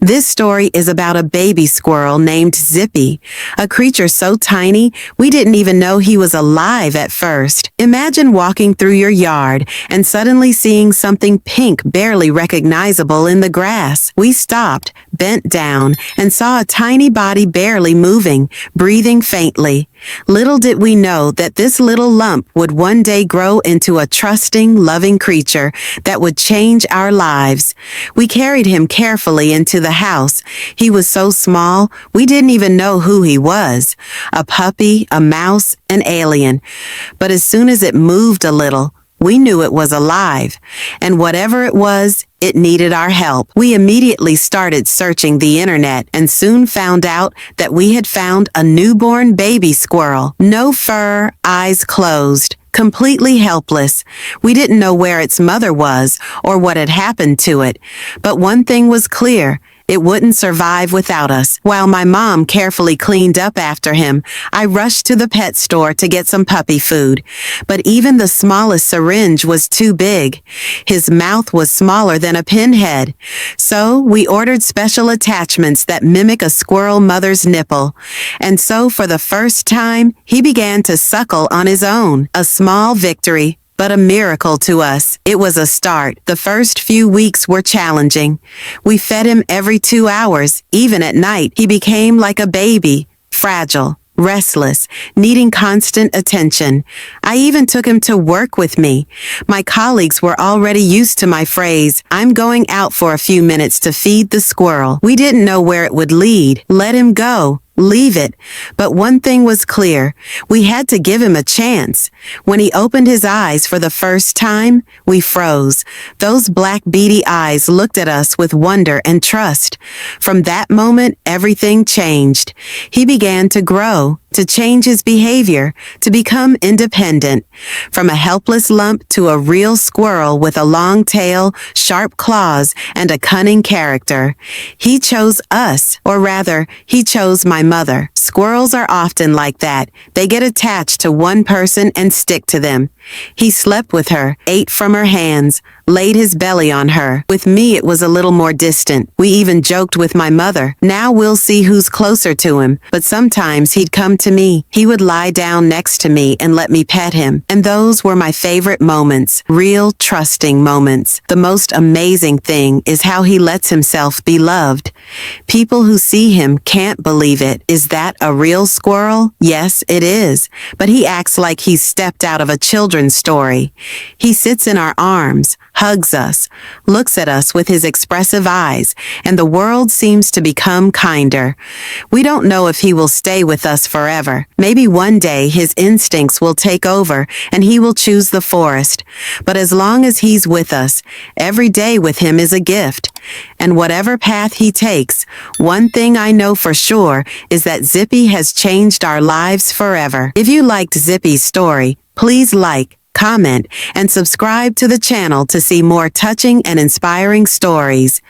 This story is about a baby squirrel named Zippy, a creature so tiny we didn't even know he was alive at first. Imagine walking through your yard and suddenly seeing something pink barely recognizable in the grass. We stopped, bent down, and saw a tiny body barely moving, breathing faintly. Little did we know that this little lump would one day grow into a trusting, loving creature that would change our lives. We carried him carefully into the house. He was so small, we didn't even know who he was. A puppy, a mouse, an alien. But as soon as it moved a little, we knew it was alive. And whatever it was, it needed our help. We immediately started searching the internet and soon found out that we had found a newborn baby squirrel. No fur, eyes closed, completely helpless. We didn't know where its mother was or what had happened to it. But one thing was clear. It wouldn't survive without us. While my mom carefully cleaned up after him, I rushed to the pet store to get some puppy food. But even the smallest syringe was too big. His mouth was smaller than a pinhead. So we ordered special attachments that mimic a squirrel mother's nipple. And so for the first time, he began to suckle on his own. A small victory, but a miracle to us. It was a start. The first few weeks were challenging. We fed him every 2 hours, even at night. He became like a baby, fragile, restless, needing constant attention. I even took him to work with me. My colleagues were already used to my phrase, "I'm going out for a few minutes to feed the squirrel." We didn't know where it would lead. Let him go. Leave it. But one thing was clear. We had to give him a chance. When he opened his eyes for the first time, we froze. Those black beady eyes looked at us with wonder and trust. From that moment, everything changed. He began to grow, to change his behavior, to become independent. From a helpless lump to a real squirrel with a long tail, sharp claws, and a cunning character. He chose us, or rather, he chose my mother. Squirrels are often like that. They get attached to one person and stick to them. He slept with her, ate from her hands, laid his belly on her. With me, it was a little more distant. We even joked with my mother. Now we'll see who's closer to him. But sometimes he'd come to me. He would lie down next to me and let me pet him. And those were my favorite moments. Real, trusting moments. The most amazing thing is how he lets himself be loved. People who see him can't believe it. Is that a real squirrel? Yes, it is. But he acts like he's stepped out of a children's story. He sits in our arms, hugs us, looks at us with his expressive eyes, and the world seems to become kinder. We don't know if he will stay with us forever. Maybe one day his instincts will take over and he will choose the forest. But as long as he's with us, every day with him is a gift. And whatever path he takes, one thing I know for sure is that Zippy has changed our lives forever. If you liked Zippy's story, please like, comment, and subscribe to the channel to see more touching and inspiring stories.